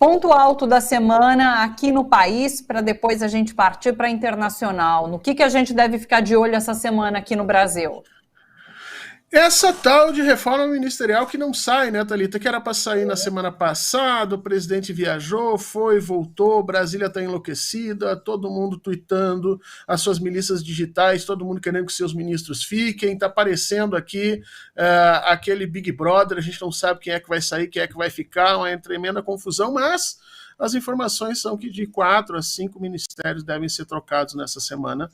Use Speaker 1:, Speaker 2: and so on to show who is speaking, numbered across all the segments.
Speaker 1: Ponto alto da semana aqui no país, para depois a gente partir para a internacional. No que a gente deve ficar de olho essa semana aqui no Brasil?
Speaker 2: Essa tal de reforma ministerial que não sai, né, Thalita? Que era para sair na semana passada, o presidente viajou, foi, voltou, Brasília está enlouquecida, todo mundo tuitando as suas milícias digitais, todo mundo querendo que seus ministros fiquem, está aparecendo aqui aquele Big Brother, a gente não sabe quem é que vai sair, quem é que vai ficar, uma tremenda confusão, mas as informações são que de 4 a 5 ministérios devem ser trocados nessa semana,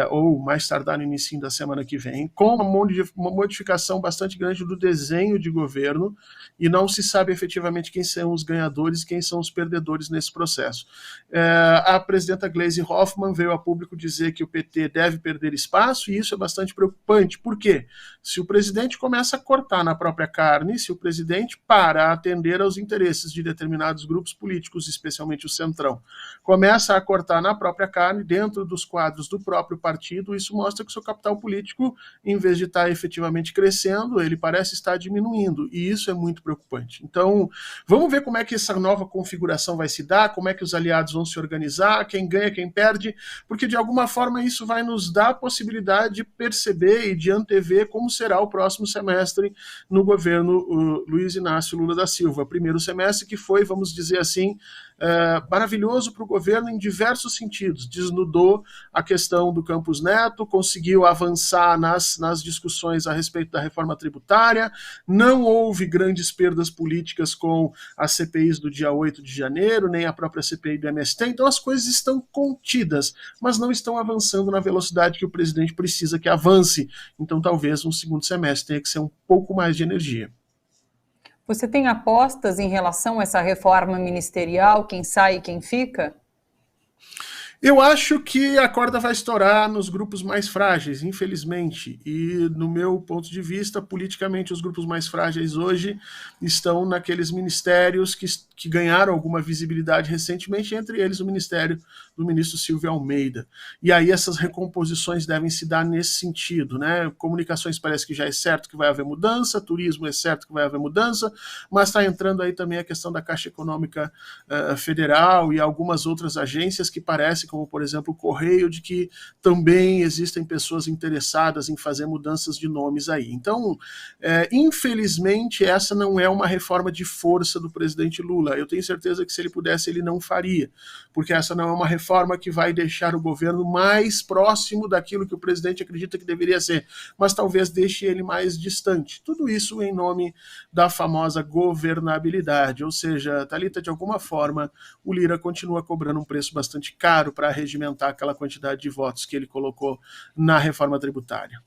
Speaker 2: ou mais tardar no início da semana que vem, com uma modificação bastante grande do desenho de governo, e não se sabe efetivamente quem são os ganhadores e quem são os perdedores nesse processo. A presidenta Gleisi Hoffmann veio a público dizer que o PT deve perder espaço, e isso é bastante preocupante. Por quê? Se o presidente começa a cortar na própria carne, se o presidente para atender aos interesses de determinados grupos políticos, especialmente o Centrão, começa a cortar na própria carne, dentro dos quadros do próprio partido, isso mostra que o seu capital político, em vez de estar efetivamente crescendo, ele parece estar diminuindo, e isso é muito preocupante. Então, vamos ver como é que essa nova configuração vai se dar, como é que os aliados vão se organizar, quem ganha, quem perde, porque de alguma forma isso vai nos dar a possibilidade de perceber e de antever como será o próximo semestre no governo Luiz Inácio Lula da Silva. Primeiro semestre que foi, vamos dizer assim, maravilhoso para o governo em diversos sentidos. Desnudou a questão do Campos Neto, conseguiu avançar nas discussões a respeito da reforma tributária, não houve grandes perdas políticas com as CPIs do dia 8 de janeiro, nem a própria CPI do MST, então as coisas estão contidas, mas não estão avançando na velocidade que o presidente precisa que avance. Então talvez um segundo semestre tenha que ser um pouco mais de energia.
Speaker 1: Você tem apostas em relação a essa reforma ministerial, quem sai e quem fica?
Speaker 2: Eu acho que a corda vai estourar nos grupos mais frágeis, infelizmente. E, no meu ponto de vista, politicamente, os grupos mais frágeis hoje estão naqueles ministérios que ganharam alguma visibilidade recentemente, entre eles o ministério do ministro Silvio Almeida. E aí essas recomposições devem se dar nesse sentido, né? Comunicações parece que já é certo que vai haver mudança, turismo é certo que vai haver mudança, mas está entrando aí também a questão da Caixa Econômica Federal e algumas outras agências que parecem, como por exemplo o Correio, de que também existem pessoas interessadas em fazer mudanças de nomes aí. Então, infelizmente, essa não é uma reforma de força do presidente Lula. Eu tenho certeza que se ele pudesse, ele não faria, porque essa não é uma reforma que vai deixar o governo mais próximo daquilo que o presidente acredita que deveria ser, mas talvez deixe ele mais distante. Tudo isso em nome da famosa governabilidade, ou seja, Thalita, de alguma forma, o Lira continua cobrando um preço bastante caro para regimentar aquela quantidade de votos que ele colocou na reforma tributária.